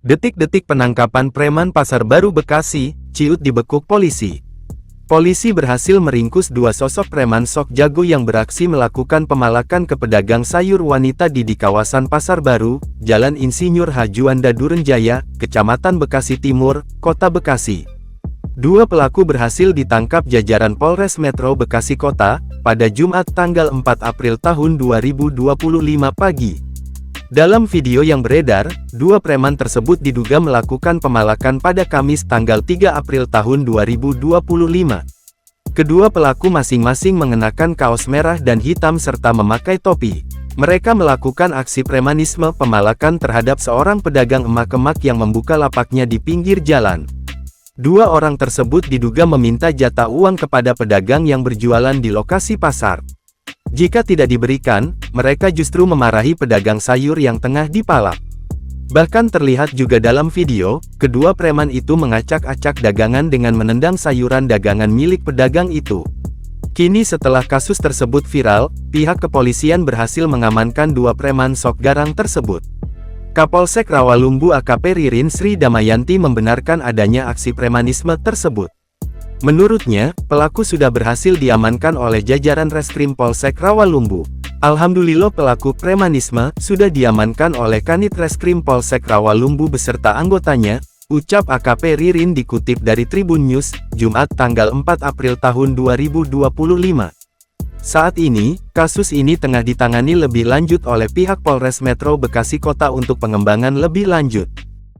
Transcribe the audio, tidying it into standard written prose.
Detik-detik penangkapan preman Pasar Baru Bekasi, Ciut dibekuk polisi. Polisi berhasil meringkus dua sosok preman sok jago yang beraksi melakukan pemalakan ke pedagang sayur wanita di kawasan Pasar Baru, Jalan Insinyur H. Juanda Durenjaya, Kecamatan Bekasi Timur, Kota Bekasi. Dua pelaku berhasil ditangkap jajaran Polres Metro Bekasi Kota, pada Jumat tanggal 4 April tahun 2025 pagi. Dalam video yang beredar, dua preman tersebut diduga melakukan pemalakan pada Kamis tanggal 3 April tahun 2025. Kedua pelaku masing-masing mengenakan kaos merah dan hitam serta memakai topi. Mereka melakukan aksi premanisme pemalakan terhadap seorang pedagang emak-emak yang membuka lapaknya di pinggir jalan. Dua orang tersebut diduga meminta jatah uang kepada pedagang yang berjualan di lokasi pasar. Jika tidak diberikan, mereka justru memarahi pedagang sayur yang tengah dipalak. Bahkan terlihat juga dalam video, kedua preman itu mengacak-acak dagangan dengan menendang sayuran dagangan milik pedagang itu. Kini setelah kasus tersebut viral, pihak kepolisian berhasil mengamankan dua preman sok garang tersebut. Kapolsek Rawalumbu AKP Ririn Sri Damayanti membenarkan adanya aksi premanisme tersebut. Menurutnya, pelaku sudah berhasil diamankan oleh jajaran Reskrim Polsek Rawalumbu. Alhamdulillah pelaku premanisme sudah diamankan oleh Kanit Reskrim Polsek Rawalumbu beserta anggotanya, ucap AKP Ririn dikutip dari Tribun News, Jumat tanggal 4 April tahun 2025. Saat ini, kasus ini tengah ditangani lebih lanjut oleh pihak Polres Metro Bekasi Kota untuk pengembangan lebih lanjut.